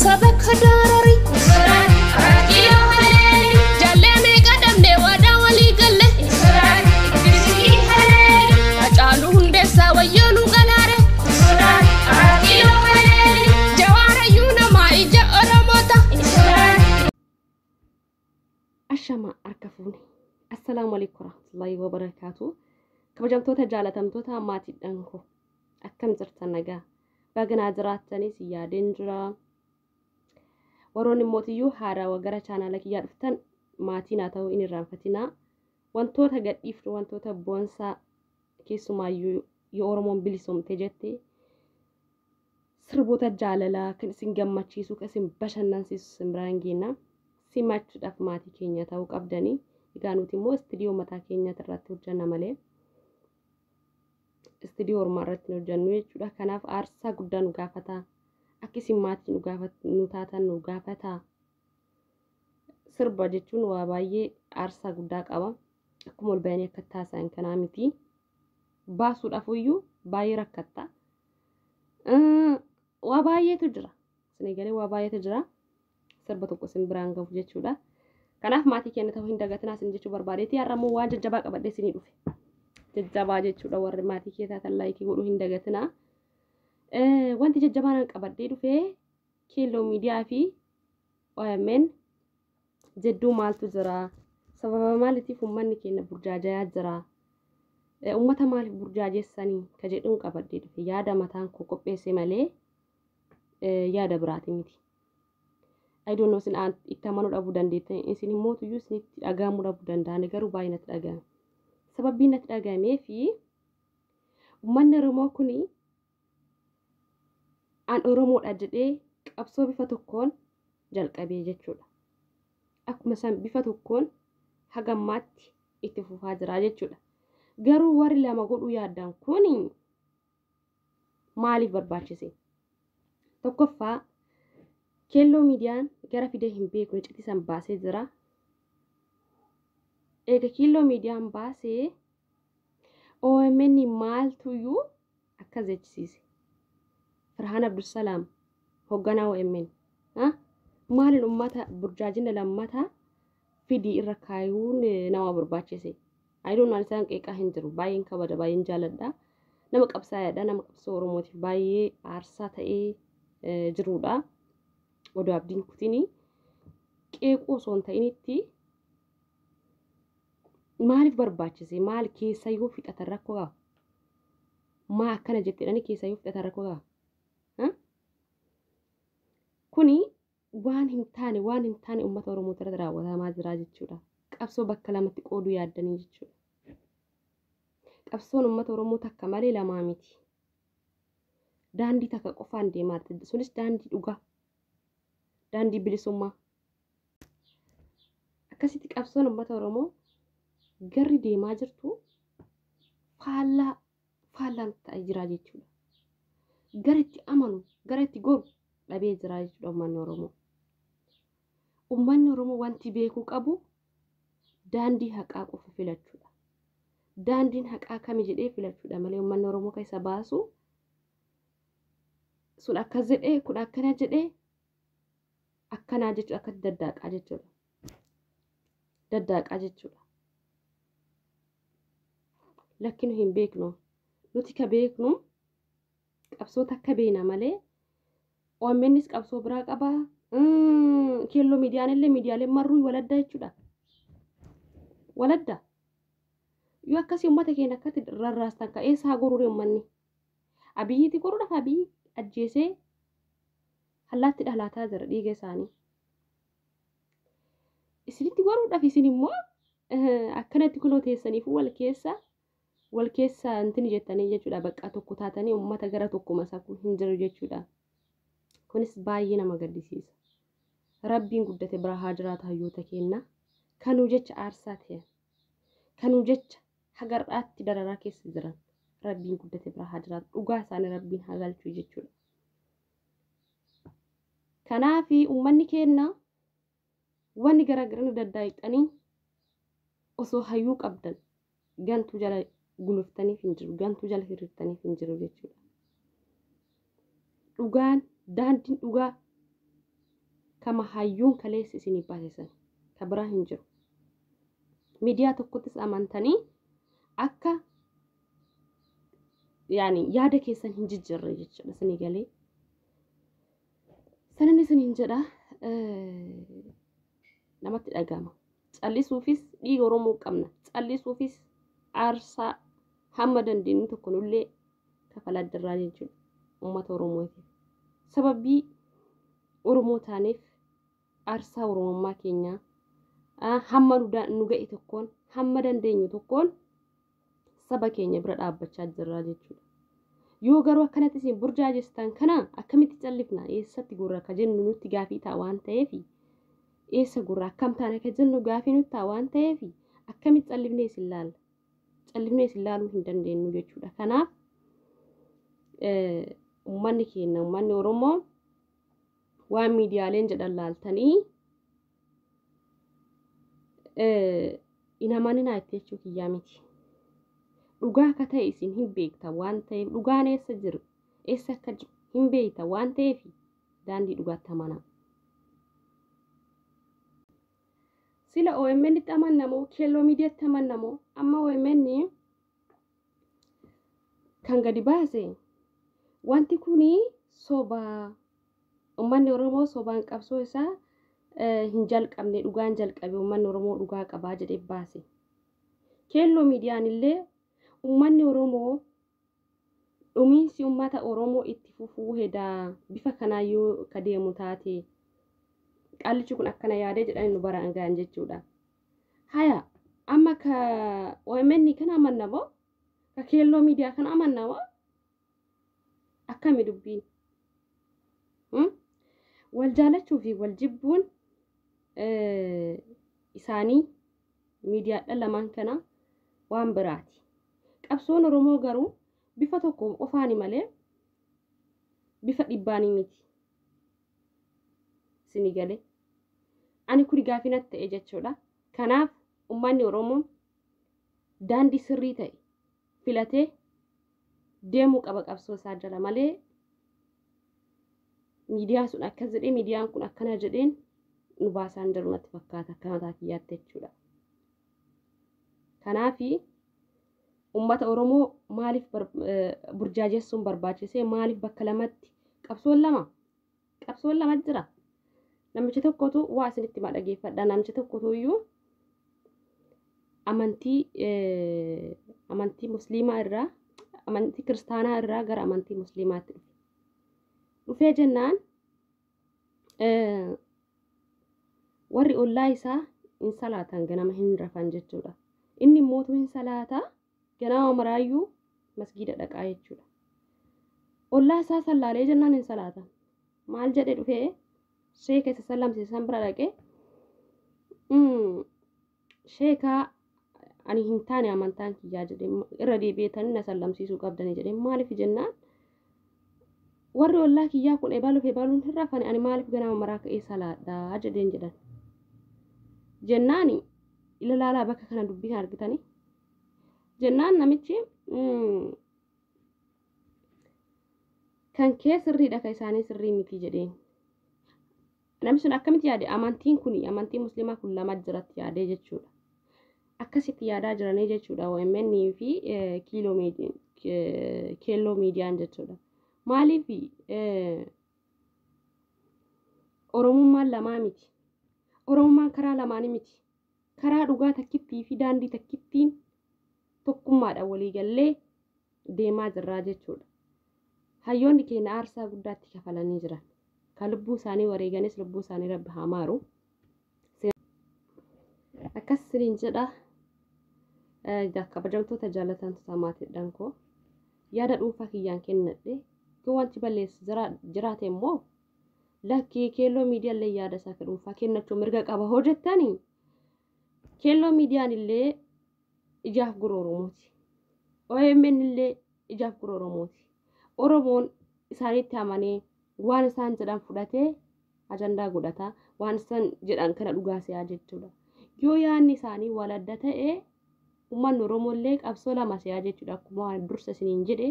sabak darari iyo hale jaleme kadamne wada wali galle achalu hunde sawayonu galare iyo hale jawara yuna maija oramota ashama arkafuni assalamu alaykum warahmatullahi wabarakatuh kabajamtoota jaalatamtoota maatii dhanko akkam jirtan nagaa bagana jiraatanis yaadeen jira waroonni mootiyyuu haaraa gara chaanaala kiyyaa dhuftan maatiin haa ta'u inni raanfatina wantoota gadhiiftu wantoota boonsaa keessumaayyuu yoo Oromoon bilisoomte jette sirboota jaalalaa kan isin gammachiisu kan isin bashannansiisu simbiraan geena simachuudhaaf maatii keenya ta'uu qabdanii egaa nuti immoo istiidiyoo mataa keenyatti irratti hojjanna malee istiidiyoo ormaa irratti hojjannu jechuudha kanaaf aarsaa guddaa nu gaafata akkasiin maatii nu taatan nu gaafata sirba jechuun waa baay'ee aarsaa guddaa qaba akkuma ol bayanii akka taasisan kanaa miti baasuudhaaf iyyuu baay'ee rakkatta waa baay'eetu jira sinigalee waa baay'eetu jira sirba tokko simbiraan gahu jechuudha kanaaf maatii keenya ta'uu hin dagatinaa sin jechuu barbaadeeti har'ammoo waan jajjabaa qabadhee sinii dhufe jajjabaa jechuudha warri maatii keessaa tan laayikii godhuu hin dagatinaa wanti jajjabaan qabadhee dhufe Keelloo Miidiyaa fi OMN jedduu maaltu jira sababa maaliitiif uummanni keenya burjaajayaa jira uummata maaliif burjaajeessanii ka jedhuun qabadhee dhufe yaada mataan koo qopheesse malee yaada biraati miti I don't know sin itti amanuu dhabuu dandeettan isin immoo tuyyuu isinitti dhagahamuu dhabuu danda'an garuu baay'ee natti dhagahame sababii natti dhagahamee fi uummanni Oromoo kuni an Oromoodha jedhee qabsoo bifa tokkoon jalqabee jechuudha akkuma san bifa tokkoon hagammaatti itti fufaa jira jechuudha garuu warri lama godhuu yaadan kuni maaliif barbaachise tokkoffaa Keelloo Miidiyaan gara fidee hin beekne citisan baasee jira eega Keelloo Miidiyaan baasee OMN maaltuyyuu akka jechisiise Farhaan Abdulsalaam hoogganaa OMN maalin ummata burjaajina lammata fidii irra kaayuun nama barbaachise I don't know isaan qeeqaa hin jiru baay'een kabada baay'een jaaladha nama qabsaa'aadha nama qabsoo Oromootiif baay'ee aarsaa ta'ee jirudha oduu abdiin kutini qeequu osoo hin ta'initti maaliif barbaachise maal keessayyuu fixatan rakkoo qaba maa akkana jetteedhani keessayyuu fixatan rakkoo qaba kuni waan hin taane uummata Oromoo irratti raawwatamaa jira jechuudha qabsoo bakka lamatti qooduu yaaddanii jechuudha qabsoon uummata Oromoo takka malee lamaa miti daandii takka qofaan deemaa jirti sunis daandii dhugaa daandii bilisummaa akkasitti qabsoon uummata Oromoo garri deemaa jirtu faallaan ta'ee jira jechuudha garitti amanu garitti goru dhabee jira jechuudha uummanni Oromoo wanti beekuu qabu daandii haqaa qofa filachuudha daandiin haqaa kami jedhee filachuudha malee uummanni Oromoo keessa baasu sun akka jedhee kun akkana jedhee akkanaa jechuudha akka daddaqaa jechuudha lakkinu hin beeknu nuti ka beeknu qabsoo takka beena malee OMNs qabsoo biraa qaba Keelloo Miidiyaan illee miidiyaaleen marruu waladda jechuudha waladda yoo akkasii uummata keenya akkatti rarraastan ka'eessaa gorure uummanni abiyyiitti goruudhaaf abiyyi ajjeesee hallaatti dhalaataa jira dhiiga isaanii isinitti goruudhaaf isin immoo akkanatti kuloo teessaniif wal keessa intini jettanii jechuudha bakka tokko taatanii uummata gara tokko masakuu hin jiru jechuudha kunis baay'ee nama gaddisiisa rabbiin guddate bira haa jiraatu hayyoota keenya kanuu jecha aarsaa ta'e kanuu jecha hagarraatti dararaa keessa jiran rabbiin guddate bira haa jiraatu dhugaa isaanii rabbiin haa galchuu jechuudha kanaafi uummanni keenya wanni garaagaraan daddaa'iqanii osoo hayyuu qabdan gantuu jala guluftaniif hin jiru gantuu jala hiriirtaniif hin jiru jechuudha dhugaan daandiin dhugaa kama hayyuun kaleessa isinii baasesan ka biraa hin jiru. Miidiyaa tokkottis amantanii akka yaada keessan hin jijjiirre jechuudha isinii galee. Sanan isiniin jedha namatti dhagama. Callisuufis dhiiga Oromoo qabna. Callisuufis aarsaa hamma dandeenyu tokko nullee kafalaa jirraa jechuudha uummata Oromootiif. Sababii Oromoo taaneef aarsaa Oromummaa keenyaa hamma nu ga'e tokkoon hamma dandeenyu tokkoon saba keenya bira dhaabbachaa jirraa jechuudha. Yoo garuu akkanatti isin burjaajestan kana akkamitti callifna eessatti gurra ka jennu nutti gaafii ta'a waan ta'eef eessa gurra akkam taana ka jennu gaafii nutti ta'a waan ta'eef akkamitti callifnee isin laalla. Callifnee isin laaluu hin dandeenyu jechuudha. Kanaaf uummanni keenya uummanni Oromoo waan miidiyaaleen jedhan laaltanii inamanina itti jechuu kiyyaa miti. Dhugaa akka ta'e isin hin beekta waan ta'eef dhugaan eessa jiru eessa akka jiru hin beekta waan ta'eef daandii dhugaatti amanaa. Sila OMN itti amannamoo keelloo miidiyaatti amannamoo amma OMN kan gadi baase wanti kuni sobaa uummanni Oromoo sobaan qabsoo isaa hin jalqabne dhugaan jalqabe uummanni Oromoo dhugaa qabaa jedhee baase. Keelloo miidiyaan illee uummanni Oromoo dhumiinsi uummata Oromoo itti fufuu hedaa bifa kanaa yoo ka deemu taate qallichi kun akkana yaadee jedhanii nu baraan ga'an jechuudha. Haya amma ka OMN kana amannamoo ka keelloo miidiyaa kana amannamoo akkami dubbiin wal jaalachuu fi wal jibbuun isaanii miidiyaadhaan lamaan kana waan biraati. Qabsoon Oromoo garuu bifa tokko qofaani malee bifa dhibbaanii miti. Isinii galee ani kuni gaafinatti ta'e jechuudha. Kanaaf uummanni Oromoo daandii sirrii ta'e filatee deemuu qaba qabsoo isaa jala malee miidiyaan sun akkas jedhee miidiyaan kun akkana jedheen nu baasaan jiru natti fakkaata akka mataa kiyyaatti jechuudha. Kanaafi uummata Oromoo maaliif burjaajessuun barbaachisee maaliif bakka lamatti qabsoon lama jira. Namicha tokkotu waa isinitti ma dhageeffadha. Namicha tokkotu iyyuu amantii musliimaa irraa amantii kiristaanaa irraa gara amantii musliimaatti dhufe. Dhufee jennaan warri ollaa isaa hin salaatan ganama hin rafan jechuudha. Inni mootu hin salaataa ganama maraayyuu masgiida dhaqaa jechuudha. Ollaa isaa sallaalee jennaan hin salaatan. Maal jedhe dhufee sheeka isa sallamsiisan bira dhaqee sheekaa ani hin taane amantaan kiyyaa jedhe irra deebi'etanii na sallamsiisuu qabdanii jedhe maaliif jennaan warri ollaa kiyyaa kun ebaluun hin rafane ani maaliif ganama maraa ka'ee salaadhaa jedheen jedhan. Jennaan ilaalaa bakka kana dubbii kan argitanii jennaan namichi kan kee sirriidha ka isaanii sirrii miti jedheen. Namni sun akkamitti yaade amantiin kuni amantii musliimaa kun lama jiratti yaadee jechuudha. Akkasitti yaadaa jiranii jechuudha OMN fi keelloo miidiyaan jechuudha. Maaliif Oromummaan lamaa miti. Oromummaan karaa lamaanii miti. Karaa dhugaa takkittii fi daandii takkittiin tokkummaadhaan waliigallee deemaa jirraa jechuudha. Hayyoonni keenya aarsaa guddaatti kafalanii jiran. Kan lubbuu isaanii wareeganis lubbuu isaanii Rabbi haa maaru. Akkas isiniin jedha. Kabajamtoota jaalatamtoota maatiidhaan koo yaada dhuunfaa kiyyaan kennadhe yoo wanti balleessu jiraate immoo lakkii keelloo miidiyaan illee yaada isaa ka dhuunfaa kennachuu mirga qaba hojjettanii keelloo miidiyaan illee ijaaf gurra Oromooti. OMN illee ijaaf gurra Oromooti. Oromoon isaaniitti amanee waan isaan jedhan fudhatee ajandaa godhata waan isaan jedhan kana dhugaa si'aa jechuudha. Yoo yaadni isaanii wal adda ta'e uummanni Oromoo illee qabsoo lama si'aa jechuudha. Akkuma dursa isiniin jedhe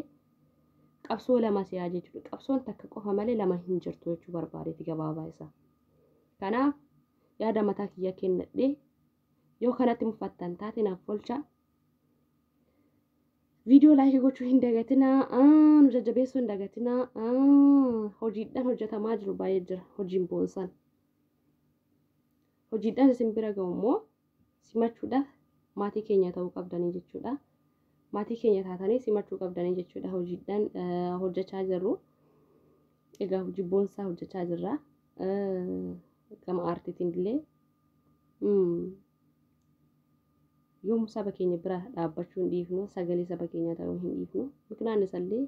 qabsoo lama si'aa jechuudha. Qabsoon takka qofa malee lama hin jirtu jechuu barbaadeeti gabaabaa isaa. Kanaaf yaada mataa kiyya kennadhee yoo kanatti mufattan taate naaf olcha. Video like gochuu hin dagatinaa. Nu jajjabeessuu hin dagatinaa. Hojiidhaan hojjetamaa jiru baay'ee jira. Hojiin boonsan. Hojiidhaan isin bira ga'u immoo simachuudhaaf maatii keenya ta'uu qabdanii jechuudha. Maatii keenya taatanii simachuu qabdanii jechuudha. Hojiidhaan hojjechaa jirru. Egaa hojii boonsaa hojjechaa jirra. Gama aartiitiin illee yoom saba keenya bira dhaabbachuu hin dhiifnu, sagalee saba keenya ta'uu hin dhiifnu. Miknaan isallee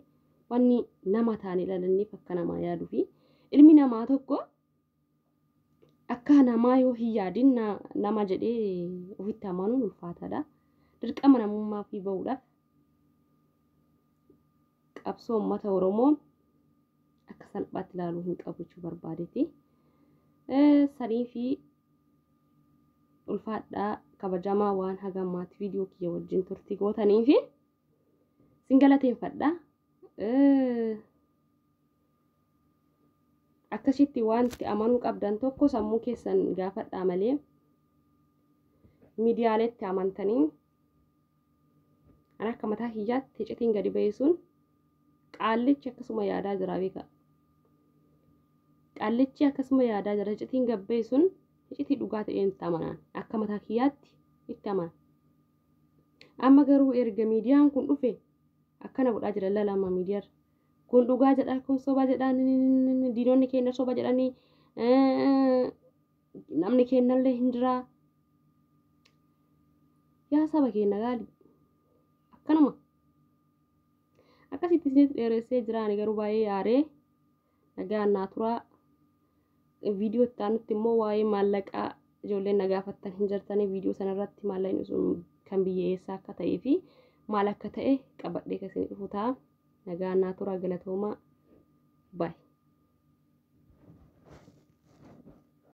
wanni nama taane ilaalanii akka namaa yaaduu fi ilmi namaa tokko akka namaa yoo hin yaadin nama jedhee ofitti amanuun ulfaataadha. Dirqama namummaa fi ba'uudhaaf qabsoo uummata Oromoo akka salphaatti ilaaluu hin qabu jechuu barbaadeeti. Sanii fi ulfaadhaa kabajamaa waan hagammaatti viidiyoo kiyya wajjin turtii gootanii fi singalateeffadha. Akkasitti wanti amanuu qabdan tokko sammuu keessan gaafadhaa malee miidiyaaleetti amantanii akka mataa kiyyaatti iccitiin gadi ba'e sun qaallichi akkasuma yaadaa jira beeka. Qaallichi akkasuma yaadaa jira iccitiin gadi ba'e sun iccitii dhugaa ta'een itti amanaan akka mataa kiyyaatti itti amanan. Amma garuu erga miidiyaan kun dhufe akkana godhaa jira lalama miidiyaarra. Kun dhugaa jedha kun soba jedhaan diinonni keenya soba jedhanii namni keenyallee hin jira. Yaa saba keenya gaali akkanuma akkasitti isinitti dheeressee jiraan garuu baay'ee yaaree nagaan naa turaa. Viidiyoo itti aanutti immoo waa'ee maallaqaa ijoolleen na gaafattan hin jirtanii viidiyoo sanarratti maallaqni sun kan biyya eessaa akka ta'ee fi maal akka ta'e qabadhee kan isin dhufu ta'a. Nagaan naa turaa galatoomaa. Bye.